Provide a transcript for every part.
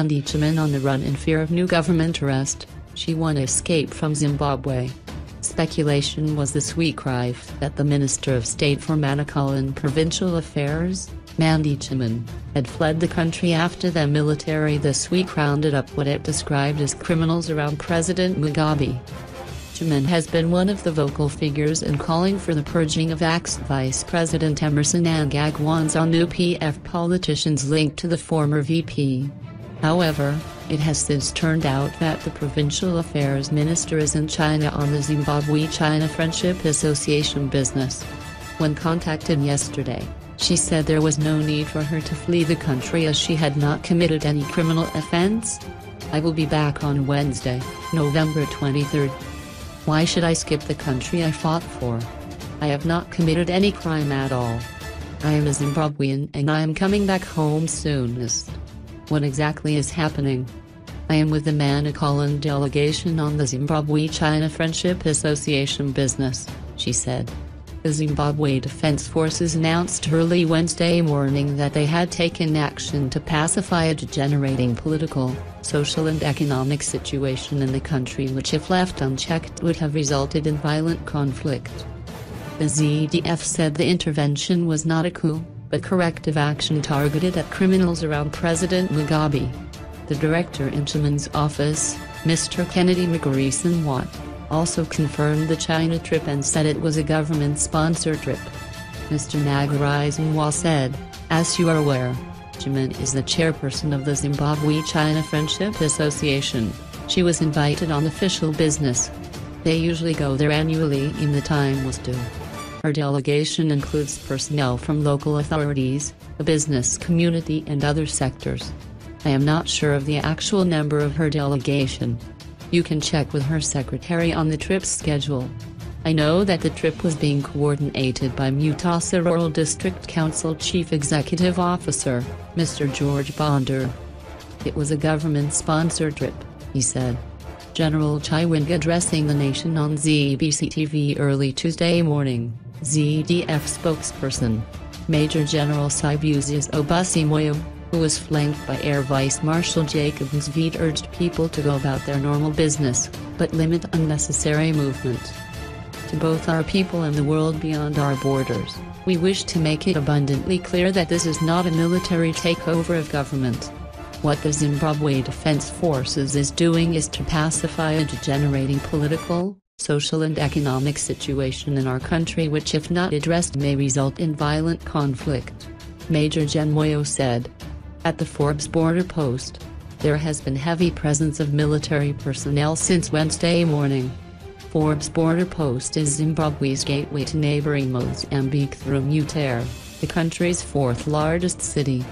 Mandi Chimene on the run in fear of new government arrest. She won escape from Zimbabwe. Speculation was this week rife that the Minister of State for Manicaland Provincial Affairs, Mandi Chimene, had fled the country after the military this week rounded up what it described as criminals around President Mugabe. Chimene has been one of the vocal figures in calling for the purging of ex-Vice President Emmerson and Mnangagwa and Zanu PF politicians linked to the former VP. However, it has since turned out that the Provincial Affairs Minister is in China on the Zimbabwe-China Friendship Association business. When contacted yesterday, she said there was no need for her to flee the country as she had not committed any criminal offense. "I will be back on Wednesday, November 23rd. Why should I skip the country I fought for? I have not committed any crime at all. I am a Zimbabwean and I am coming back home soonest. What exactly is happening? I am with the Manicaland delegation on the Zimbabwe-China Friendship Association business," she said. The Zimbabwe Defense Forces announced early Wednesday morning that they had taken action to pacify a degenerating political, social and economic situation in the country which if left unchecked would have resulted in violent conflict. The ZDF said the intervention was not a coup, but corrective action targeted at criminals around President Mugabe. The director in Chimene's office, Mr. Kennedy Ferguson, also confirmed the China trip and said it was a government-sponsored trip. Mr. Ferguson said, "As you are aware, Chimene is the chairperson of the Zimbabwe-China Friendship Association. She was invited on official business. They usually go there annually and the time was due. Her delegation includes personnel from local authorities, the business community and other sectors. I am not sure of the actual number of her delegation. You can check with her secretary on the trip's schedule. I know that the trip was being coordinated by Mutasa Rural District Council Chief Executive Officer, Mr. George Bonder. It was a government-sponsored trip," he said. General Chiwenga addressing the nation on ZBC-TV early Tuesday morning, ZDF spokesperson, Major General Sibusius Obasimoyo, who was flanked by Air Vice Marshal Jacob Mzvide urged people to go about their normal business, but limit unnecessary movement. "To both our people and the world beyond our borders, we wish to make it abundantly clear that this is not a military takeover of government. What the Zimbabwe Defense Forces is doing is to pacify a degenerating political, social and economic situation in our country which if not addressed may result in violent conflict," Major Gen Moyo said. At the Forbes border post, there has been heavy presence of military personnel since Wednesday morning. Forbes border post is Zimbabwe's gateway to neighboring Mozambique through Mutare, the country's fourth largest city.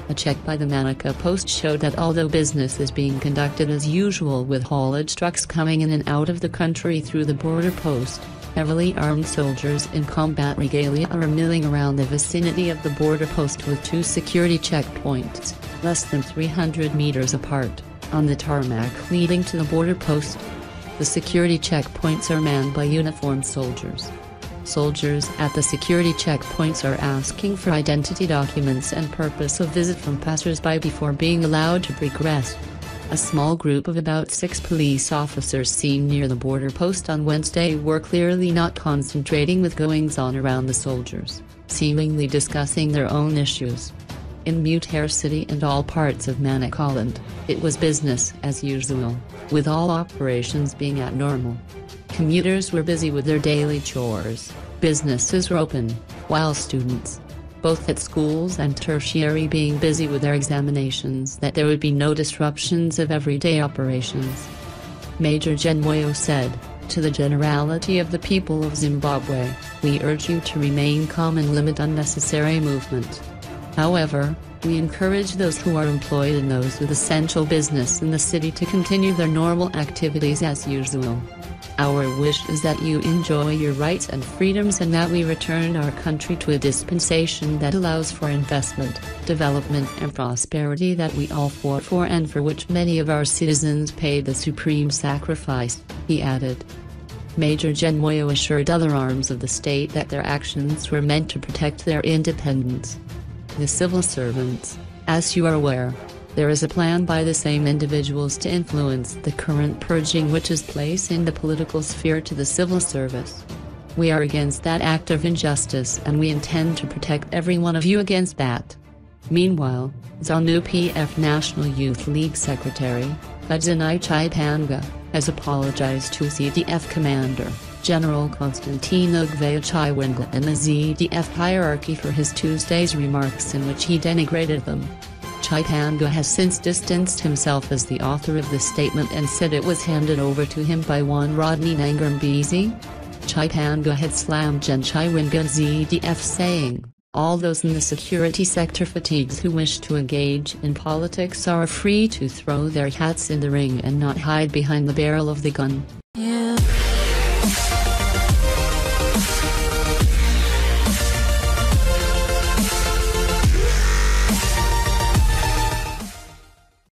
A check by the Manica post showed that although business is being conducted as usual with haulage trucks coming in and out of the country through the border post, heavily armed soldiers in combat regalia are milling around the vicinity of the border post with two security checkpoints, less than 300 meters apart, on the tarmac leading to the border post. The security checkpoints are manned by uniformed soldiers. Soldiers at the security checkpoints are asking for identity documents and purpose of visit from passers-by before being allowed to progress. A small group of about 6 police officers seen near the border post on Wednesday were clearly not concentrating with goings-on around the soldiers, seemingly discussing their own issues. In Mutare City and all parts of Manicaland, it was business as usual, with all operations being at normal. Commuters were busy with their daily chores, businesses were open, while students, both at schools and tertiary being busy with their examinations, that there would be no disruptions of everyday operations. Major Gen Moyo said, "To the generality of the people of Zimbabwe, we urge you to remain calm and limit unnecessary movement. However, we encourage those who are employed and those with essential business in the city to continue their normal activities as usual. Our wish is that you enjoy your rights and freedoms and that we return our country to a dispensation that allows for investment, development and prosperity that we all fought for and for which many of our citizens paid the supreme sacrifice," he added. Major Gen Moyo assured other arms of the state that their actions were meant to protect their independence. The civil servants, as you are aware, There is a plan by the same individuals to influence the current purging, which is placing the political sphere to the civil service. We are against that act of injustice and we intend to protect every one of you against that. Meanwhile, Zanu PF National Youth League Secretary, Mandi Chimene, has apologized to ZDF Commander, General Constantino Chimene and the ZDF hierarchy for his Tuesday's remarks in which he denigrated them. Chimene has since distanced himself as the author of the statement and said it was handed over to him by one Rodney Nangambisi. Chimene had slammed Gen Chiwenga's ZDF, saying, "All those in the security sector fatigues who wish to engage in politics are free to throw their hats in the ring and not hide behind the barrel of the gun."